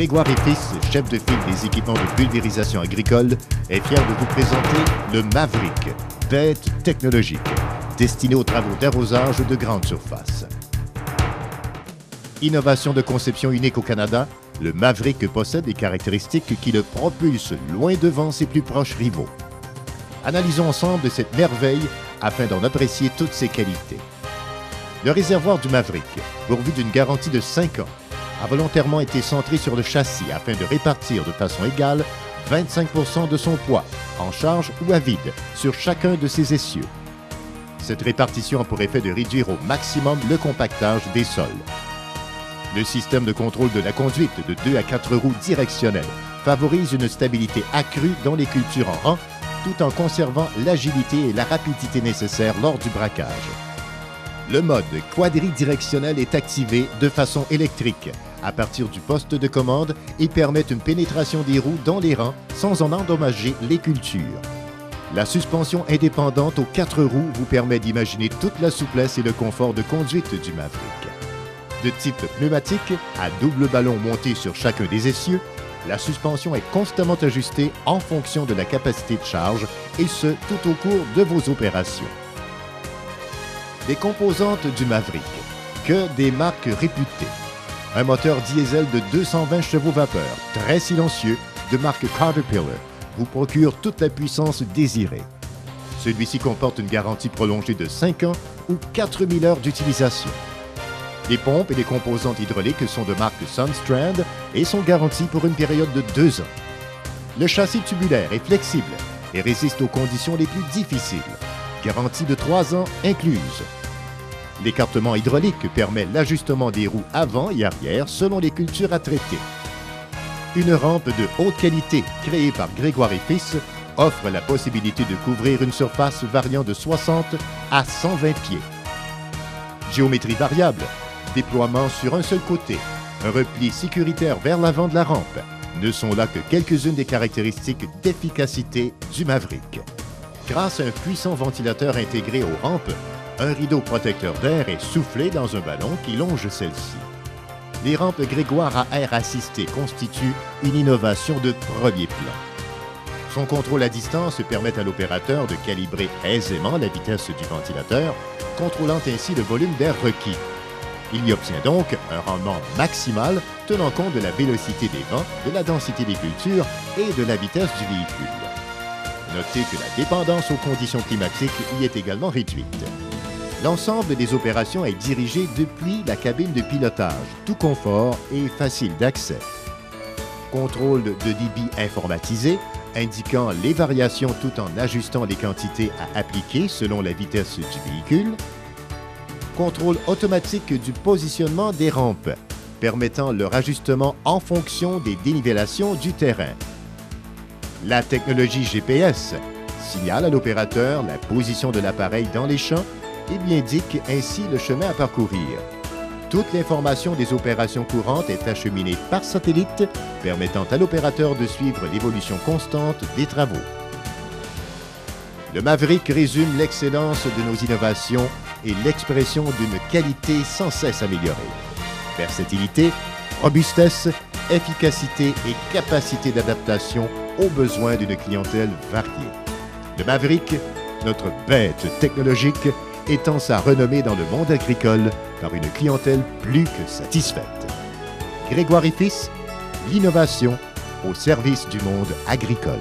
Grégoire et Fils, chef de file des équipements de pulvérisation agricole, est fier de vous présenter le Maverick, bête technologique, destinée aux travaux d'arrosage de grande surface. Innovation de conception unique au Canada, le Maverick possède des caractéristiques qui le propulsent loin devant ses plus proches rivaux. Analysons ensemble cette merveille afin d'en apprécier toutes ses qualités. Le réservoir du Maverick, pourvu d'une garantie de 5 ans, a volontairement été centré sur le châssis afin de répartir de façon égale 25% de son poids, en charge ou à vide, sur chacun de ses essieux. Cette répartition a pour effet de réduire au maximum le compactage des sols. Le système de contrôle de la conduite de 2 à 4 roues directionnelles favorise une stabilité accrue dans les cultures en rang, tout en conservant l'agilité et la rapidité nécessaires lors du braquage. Le mode quadridirectionnel est activé de façon électrique à partir du poste de commande et permet une pénétration des roues dans les rangs sans en endommager les cultures. La suspension indépendante aux 4 roues vous permet d'imaginer toute la souplesse et le confort de conduite du Maverick. De type pneumatique, à double ballon monté sur chacun des essieux, la suspension est constamment ajustée en fonction de la capacité de charge et ce, tout au cours de vos opérations. Les composantes du Maverick, que des marques réputées. Un moteur diesel de 220 chevaux vapeur, très silencieux, de marque Caterpillar, vous procure toute la puissance désirée. Celui-ci comporte une garantie prolongée de 5 ans ou 4000 heures d'utilisation. Les pompes et les composantes hydrauliques sont de marque Sunstrand et sont garanties pour une période de 2 ans. Le châssis tubulaire est flexible et résiste aux conditions les plus difficiles. Garantie de 3 ans incluse. L'écartement hydraulique permet l'ajustement des roues avant et arrière selon les cultures à traiter. Une rampe de haute qualité créée par Grégoire et Fils offre la possibilité de couvrir une surface variant de 60 à 120 pieds. Géométrie variable, déploiement sur un seul côté, un repli sécuritaire vers l'avant de la rampe ne sont là que quelques-unes des caractéristiques d'efficacité du Maverick. Grâce à un puissant ventilateur intégré aux rampes, un rideau protecteur d'air est soufflé dans un ballon qui longe celle-ci. Les rampes Grégoire à air assisté constituent une innovation de premier plan. Son contrôle à distance permet à l'opérateur de calibrer aisément la vitesse du ventilateur, contrôlant ainsi le volume d'air requis. Il y obtient donc un rendement maximal tenant compte de la vélocité des vents, de la densité des cultures et de la vitesse du véhicule. Notez que la dépendance aux conditions climatiques y est également réduite. L'ensemble des opérations est dirigé depuis la cabine de pilotage, tout confort et facile d'accès. Contrôle de débit informatisé, indiquant les variations tout en ajustant les quantités à appliquer selon la vitesse du véhicule. Contrôle automatique du positionnement des rampes, permettant leur ajustement en fonction des dénivellations du terrain. La technologie GPS signale à l'opérateur la position de l'appareil dans les champs et lui indique ainsi le chemin à parcourir. Toute l'information des opérations courantes est acheminée par satellite, permettant à l'opérateur de suivre l'évolution constante des travaux. Le Maverick résume l'excellence de nos innovations et l'expression d'une qualité sans cesse améliorée. Versatilité, robustesse, efficacité et capacité d'adaptation aux besoins d'une clientèle variée. Le Maverick, notre bête technologique, étend sa renommée dans le monde agricole par une clientèle plus que satisfaite. Grégoire et Fils, l'innovation au service du monde agricole.